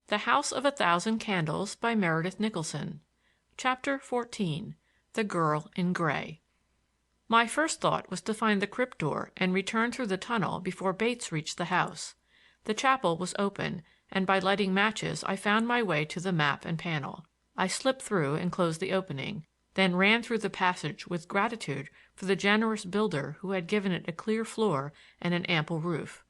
The House of 1,000 Candles by Meredith Nicholson. Chapter 14. The Girl in Gray. My first thought was to find the crypt door and return through the tunnel before Bates reached the house. The chapel was open, and by lighting matches I found my way to the map and panel. I slipped through and closed the opening, then ran through the passage with gratitude for the generous builder who had given it a clear floor and an ample roof.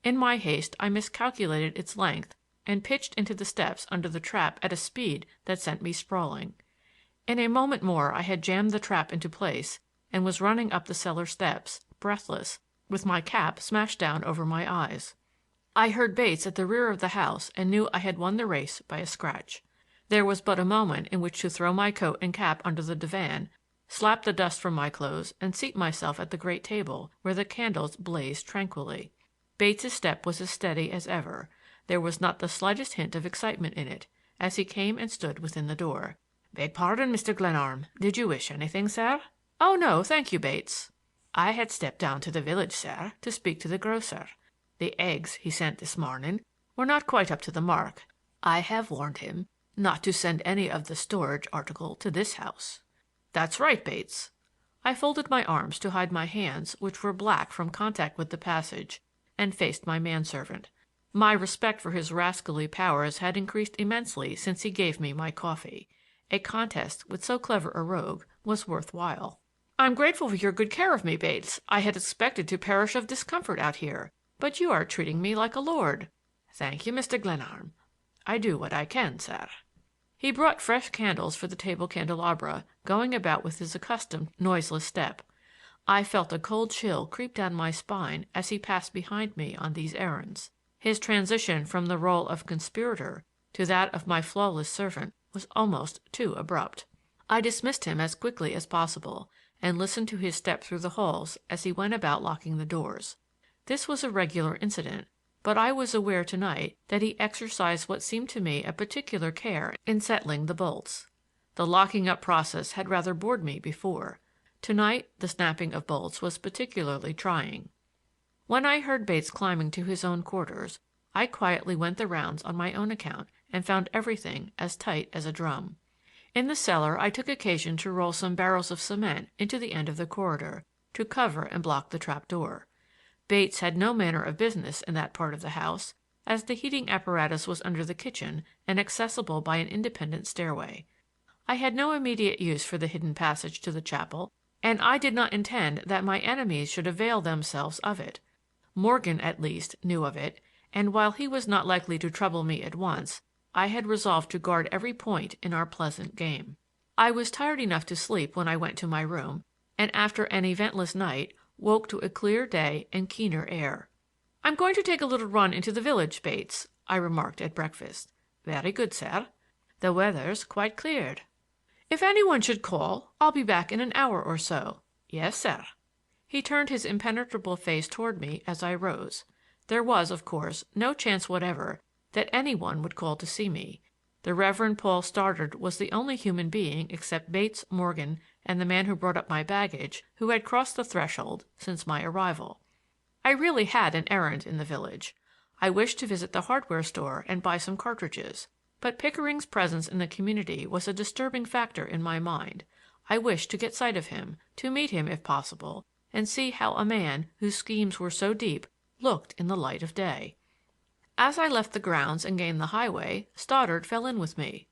In my haste I miscalculated its length and pitched into the steps under the trap at a speed that sent me sprawling. In a moment more I had jammed the trap into place and was running up the cellar steps, breathless, with my cap smashed down over my eyes. I heard Bates at the rear of the house and knew I had won the race by a scratch. There was but a moment in which to throw my coat and cap under the divan, slap the dust from my clothes, and seat myself at the great table where the candles blazed tranquilly. Bates's step was as steady as ever. There was not the slightest hint of excitement in it, as he came and stood within the door. "Beg pardon, Mr. Glenarm. Did you wish anything, sir?" "Oh, no, thank you, Bates." "I had stepped down to the village, sir, to speak to the grocer. The eggs he sent this morning were not quite up to the mark. I have warned him not to send any of the storage article to this house." "That's right, Bates." I folded my arms to hide my hands, which were black from contact with the passage, and faced my manservant. My respect for his rascally powers had increased immensely since he gave me my coffee. A contest with so clever a rogue was worth while. "I'm grateful for your good care of me, Bates. I had expected to perish of discomfort out here, but you are treating me like a lord." "Thank you, Mr. Glenarm. I do what I can, sir." He brought fresh candles for the table candelabra, going about with his accustomed noiseless step. I felt a cold chill creep down my spine as he passed behind me on these errands. His transition from the role of conspirator to that of my flawless servant was almost too abrupt. I dismissed him as quickly as possible, and listened to his step through the halls as he went about locking the doors. This was a regular incident, but I was aware tonight that he exercised what seemed to me a particular care in settling the bolts. The locking up process had rather bored me before. Tonight the snapping of bolts was particularly trying. When I heard Bates climbing to his own quarters, I quietly went the rounds on my own account and found everything as tight as a drum. In the cellar I took occasion to roll some barrels of cement into the end of the corridor, to cover and block the trap door. Bates had no manner of business in that part of the house, as the heating apparatus was under the kitchen and accessible by an independent stairway. I had no immediate use for the hidden passage to the chapel, and I did not intend that my enemies should avail themselves of it. Morgan, at least, knew of it, and while he was not likely to trouble me at once, I had resolved to guard every point in our pleasant game. I was tired enough to sleep when I went to my room, and after an eventless night woke to a clear day and keener air. "I'm going to take a little run into the village, Bates," I remarked at breakfast. "Very good, sir. The weather's quite cleared." "If anyone should call, I'll be back in an hour or so." "Yes, sir." He turned his impenetrable face toward me as I rose. There was, of course, no chance whatever that anyone would call to see me. The Reverend Paul Stoddard was the only human being except Bates, Morgan, and the man who brought up my baggage who had crossed the threshold since my arrival. I really had an errand in the village. I wished to visit the hardware store and buy some cartridges, but Pickering's presence in the community was a disturbing factor in my mind. I wished to get sight of him, to meet him if possible, and see how a man whose schemes were so deep looked in the light of day. As I left the grounds and gained the highway, Stoddard fell in with me.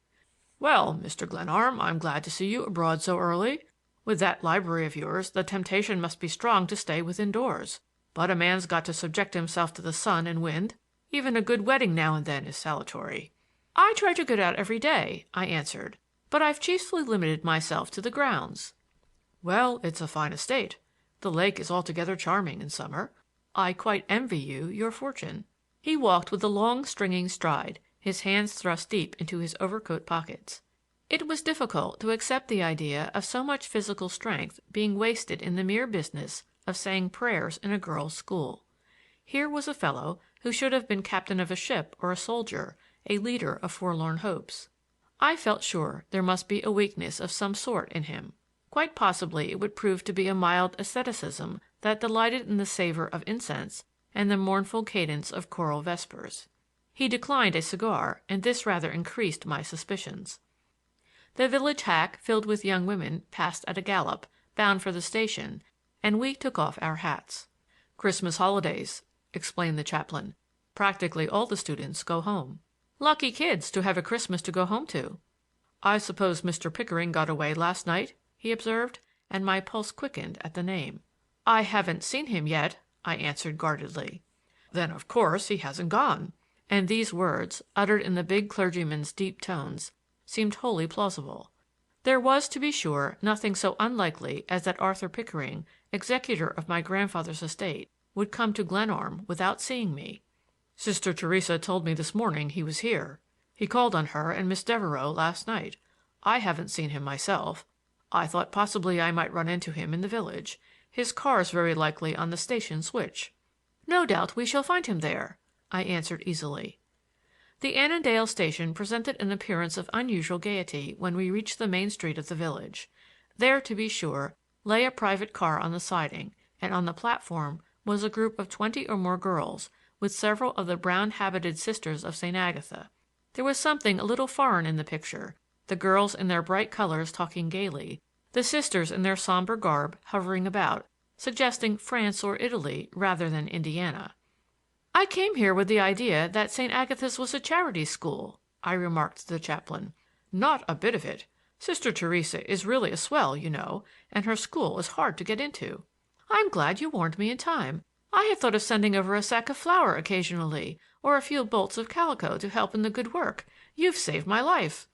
"Well, Mr. Glenarm, I'm glad to see you abroad so early. With that library of yours, the temptation must be strong to stay within doors. But a man's got to subject himself to the sun and wind. Even a good wetting now and then is salutary." "I try to get out every day," I answered, "but I've chiefly limited myself to the grounds." "Well, it's a fine estate. The lake is altogether charming in summer. I quite envy you your fortune." He walked with a long stringing stride, his hands thrust deep into his overcoat pockets. It was difficult to accept the idea of so much physical strength being wasted in the mere business of saying prayers in a girls' school. Here was a fellow who should have been captain of a ship or a soldier, a leader of forlorn hopes. I felt sure there must be a weakness of some sort in him. Quite possibly it would prove to be a mild asceticism that delighted in the savor of incense and the mournful cadence of choral vespers. He declined a cigar, and this rather increased my suspicions. The village hack filled with young women passed at a gallop, bound for the station, and we took off our hats. "Christmas holidays," explained the chaplain. "Practically all the students go home." "Lucky kids to have a Christmas to go home to." "I suppose Mr. Pickering got away last night?" he observed, and my pulse quickened at the name. "I haven't seen him yet," I answered guardedly. "Then of course he hasn't gone." And these words, uttered in the big clergyman's deep tones, seemed wholly plausible. There was, to be sure, nothing so unlikely as that Arthur Pickering, executor of my grandfather's estate, would come to Glenarm without seeing me. "Sister Theresa told me this morning he was here. He called on her and Miss Devereux last night. I haven't seen him myself. I thought possibly I might run into him in the village. His car's very likely on the station switch." "No doubt we shall find him there," I answered easily. The Annandale station presented an appearance of unusual gaiety when we reached the main street of the village. There, to be sure, lay a private car on the siding, and on the platform was a group of 20 or more girls, with several of the brown-habited Sisters of St. Agatha. There was something a little foreign in the picture, the girls in their bright colors talking gaily, the Sisters in their somber garb hovering about, suggesting France or Italy rather than Indiana. "I came here with the idea that St. Agatha's was a charity school," I remarked to the chaplain. "Not a bit of it. Sister Theresa is really a swell, you know, and her school is hard to get into." "I'm glad you warned me in time. I had thought of sending over a sack of flour occasionally, or a few bolts of calico to help in the good work. You've saved my life."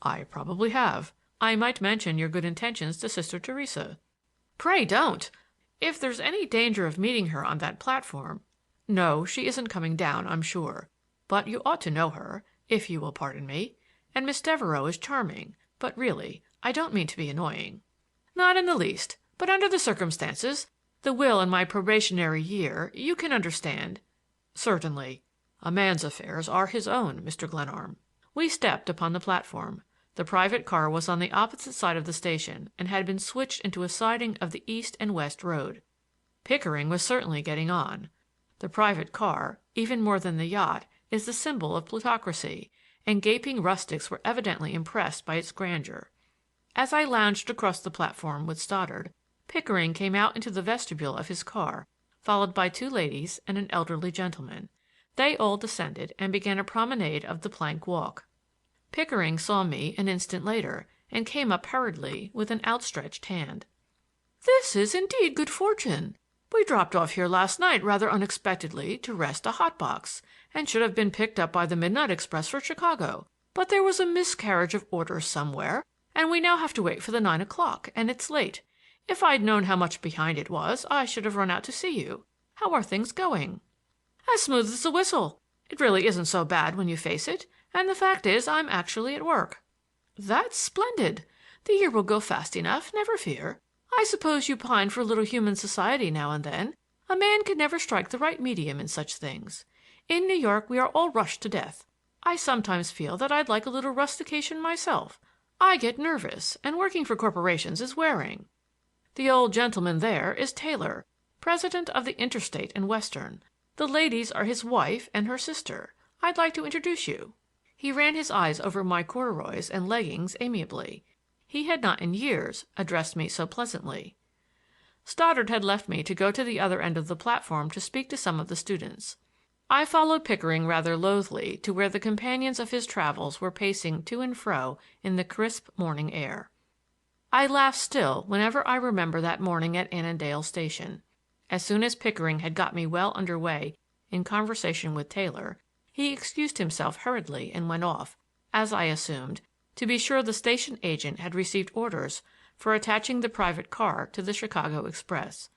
"I probably have. I might mention your good intentions to Sister Theresa." "Pray don't. If there's any danger of meeting her on that platform—" "No, she isn't coming down, I'm sure. But you ought to know her, if you will pardon me. And Miss Devereux is charming. But really, I don't mean to be annoying." "Not in the least. But under the circumstances, the will and my probationary year, you can understand—" "Certainly. A man's affairs are his own, Mr. Glenarm." We stepped upon the platform. The private car was on the opposite side of the station and had been switched into a siding of the east and west road. Pickering was certainly getting on. The private car, even more than the yacht, is the symbol of plutocracy, and gaping rustics were evidently impressed by its grandeur. As I lounged across the platform with Stoddard, Pickering came out into the vestibule of his car, followed by 2 ladies and an elderly gentleman. They all descended and began a promenade of the plank walk. Pickering saw me an instant later and came up hurriedly with an outstretched hand. "This is indeed good fortune. We dropped off here last night rather unexpectedly to rest a hot box, and should have been picked up by the midnight express for Chicago. But there was a miscarriage of orders somewhere, and we now have to wait for the 9 o'clock, and it's late. If I'd known how much behind it was, I should have run out to see you. How are things going?" "As smooth as a whistle. It really isn't so bad when you face it, and the fact is I'm actually at work." "That's splendid. The year will go fast enough, never fear. I suppose you pine for a little human society now and then. A man can never strike the right medium in such things. In New York we are all rushed to death. I sometimes feel that I'd like a little rustication myself. I get nervous, and working for corporations is wearing." "The old gentleman there is Taylor, president of the Interstate and Western. The ladies are his wife and her sister. I'd like to introduce you." He ran his eyes over my corduroys and leggings amiably. He had not in years addressed me so pleasantly. Stoddard had left me to go to the other end of the platform to speak to some of the students. I followed Pickering rather loathly to where the companions of his travels were pacing to and fro in the crisp morning air. I laugh still whenever I remember that morning at Annandale station. As soon as Pickering had got me well under way in conversation with Taylor, he excused himself hurriedly and went off, as I assumed, to be sure the station agent had received orders for attaching the private car to the Chicago express.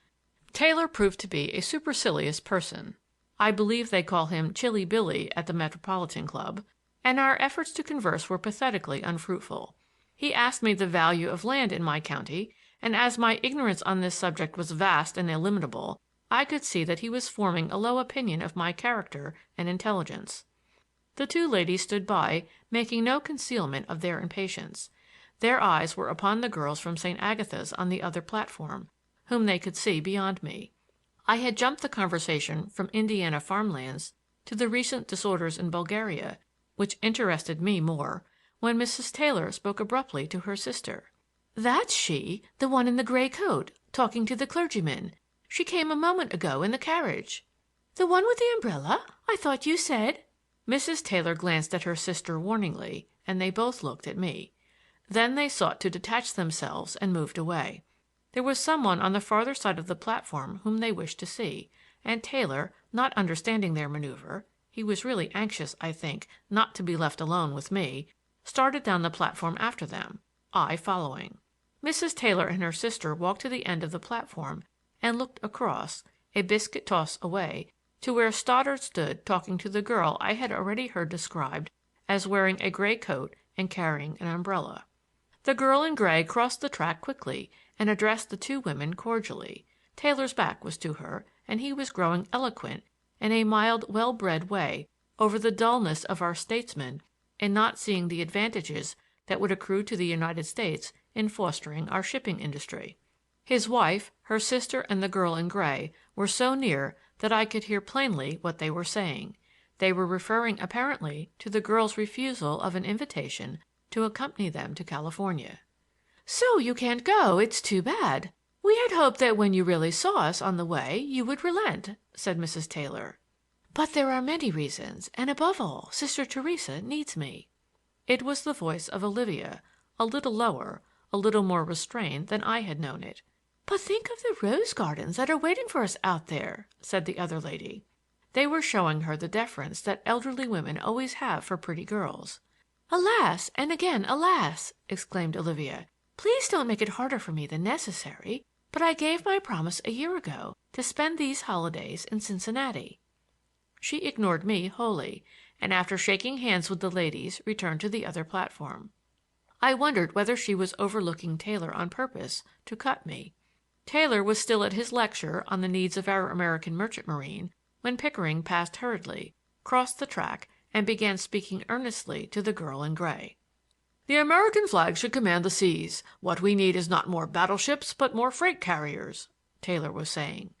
Taylor proved to be a supercilious person. I believe they call him Chilly Billy at the Metropolitan Club, and our efforts to converse were pathetically unfruitful. He asked me the value of land in my county, and as my ignorance on this subject was vast and illimitable, I could see that he was forming a low opinion of my character and intelligence. The 2 ladies stood by, making no concealment of their impatience. Their eyes were upon the girls from St. Agatha's on the other platform, whom they could see beyond me. I had jumped the conversation from Indiana farmlands to the recent disorders in Bulgaria, which interested me more, when Mrs. Taylor spoke abruptly to her sister. "That's she, the one in the gray coat, talking to the clergyman. She came a moment ago in the carriage." "The one with the umbrella? I thought you said—" Mrs. Taylor glanced at her sister warningly, and they both looked at me. Then they sought to detach themselves and moved away. There was someone on the farther side of the platform whom they wished to see, and Taylor, not understanding their maneuver—he was really anxious, I think, not to be left alone with me—started down the platform after them, I following. Mrs. Taylor and her sister walked to the end of the platform and looked across, a biscuit toss away, to where Stoddard stood talking to the girl I had already heard described as wearing a gray coat and carrying an umbrella. The girl in gray crossed the track quickly and addressed the two women cordially. Taylor's back was to her, and he was growing eloquent in a mild, well-bred way over the dullness of our statesmen in not seeing the advantages that would accrue to the United States in fostering our shipping industry. His wife, her sister, and the girl in gray were so near that I could hear plainly what they were saying. They were referring apparently to the girl's refusal of an invitation to accompany them to California. "So you can't go. It's too bad. We had hoped that when you really saw us on the way you would relent," said Mrs. Taylor. "But there are many reasons, and above all, Sister Theresa needs me." It was the voice of Olivia, a little lower, a little more restrained than I had known it. "But think of the rose gardens that are waiting for us out there," said the other lady. They were showing her the deference that elderly women always have for pretty girls. "Alas, and again alas!" exclaimed Olivia. "Please don't make it harder for me than necessary, but I gave my promise a year ago to spend these holidays in Cincinnati." She ignored me wholly, and after shaking hands with the ladies returned to the other platform. I wondered whether she was overlooking Taylor on purpose to cut me. Taylor was still at his lecture on the needs of our American merchant marine when Pickering passed hurriedly, crossed the track, and began speaking earnestly to the girl in gray. "The American flag should command the seas. What we need is not more battleships, but more freight carriers," Taylor was saying.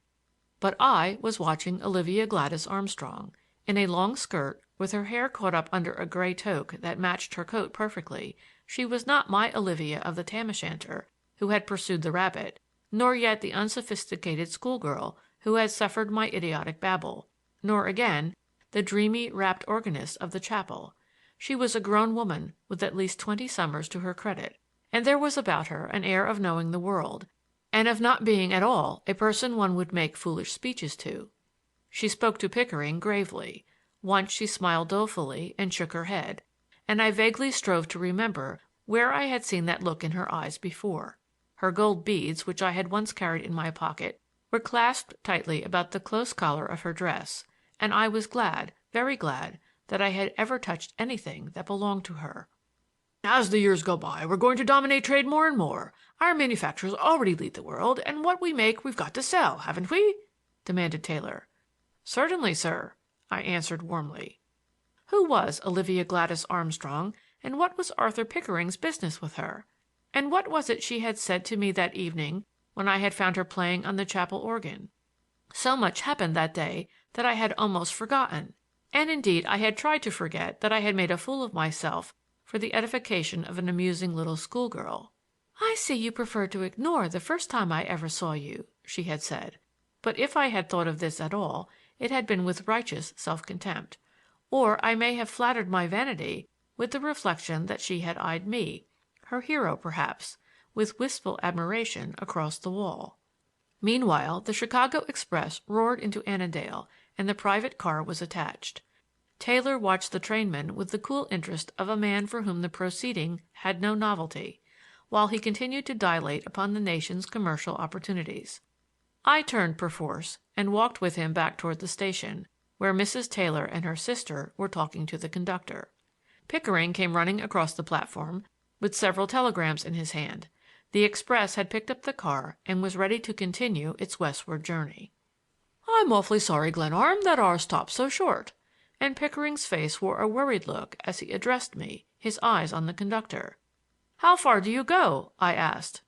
But I was watching Olivia Gladys Armstrong, in a long skirt with her hair caught up under a gray toque that matched her coat perfectly. She was not my Olivia of the tam o' shanter who had pursued the rabbit, nor yet the unsophisticated schoolgirl who had suffered my idiotic babble, nor again the dreamy, rapt organist of the chapel. She was a grown woman with at least 20 summers to her credit, and there was about her an air of knowing the world, and of not being at all a person one would make foolish speeches to. She spoke to Pickering gravely. Once she smiled dolefully and shook her head, and I vaguely strove to remember where I had seen that look in her eyes before. Her gold beads, which I had once carried in my pocket, were clasped tightly about the close collar of her dress, and I was glad, very glad, that I had ever touched anything that belonged to her. "As the years go by, we're going to dominate trade more and more. Our manufacturers already lead the world, and what we make we've got to sell, haven't we?" demanded Taylor. "Certainly, sir," I answered warmly. Who was Olivia Gladys Armstrong, and what was Arthur Pickering's business with her? And what was it she had said to me that evening when I had found her playing on the chapel organ? So much happened that day that I had almost forgotten, and indeed I had tried to forget that I had made a fool of myself for the edification of an amusing little schoolgirl. "I see you prefer to ignore the first time I ever saw you," she had said. But if I had thought of this at all, it had been with righteous self-contempt. Or I may have flattered my vanity with the reflection that she had eyed me, her hero perhaps, with wistful admiration across the wall. Meanwhile, the Chicago express roared into Annandale, and the private car was attached. Taylor watched the trainman with the cool interest of a man for whom the proceeding had no novelty, while he continued to dilate upon the nation's commercial opportunities. I turned perforce and walked with him back toward the station, where Mrs. Taylor and her sister were talking to the conductor. Pickering came running across the platform with several telegrams in his hand. The express had picked up the car and was ready to continue its westward journey. "I'm awfully sorry, Glenarm, that ours stopped so short," and Pickering's face wore a worried look as he addressed me, his eyes on the conductor. "How far do you go?" I asked.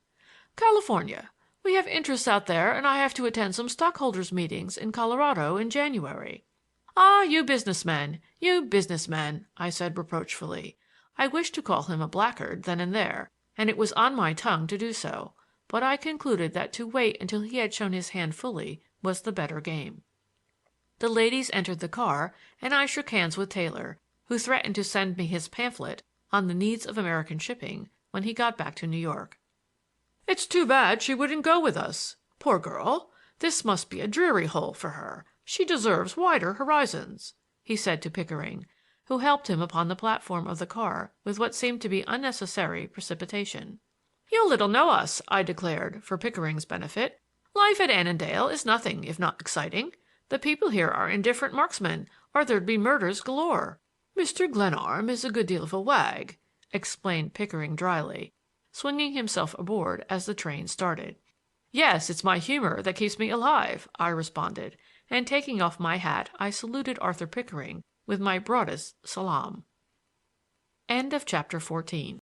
"California. We have interests out there, and I have to attend some stockholders' meetings in Colorado in January." "Ah, you businessmen, you businessmen!" I said reproachfully. I wished to call him a blackguard then and there, and it was on my tongue to do so, but I concluded that to wait until he had shown his hand fully was the better game. The ladies entered the car, and I shook hands with Taylor, who threatened to send me his pamphlet on the needs of American shipping when he got back to New York. "It's too bad she wouldn't go with us. Poor girl! This must be a dreary hole for her. She deserves wider horizons," he said to Pickering, who helped him upon the platform of the car with what seemed to be unnecessary precipitation. "You little know us," I declared, for Pickering's benefit. "Life at Annandale is nothing if not exciting. The people here are indifferent marksmen, or there'd be murders galore." "Mr. Glenarm is a good deal of a wag," explained Pickering dryly, swinging himself aboard as the train started. "Yes, it's my humor that keeps me alive," I responded, and taking off my hat I saluted Arthur Pickering with my broadest salaam. Chapter 15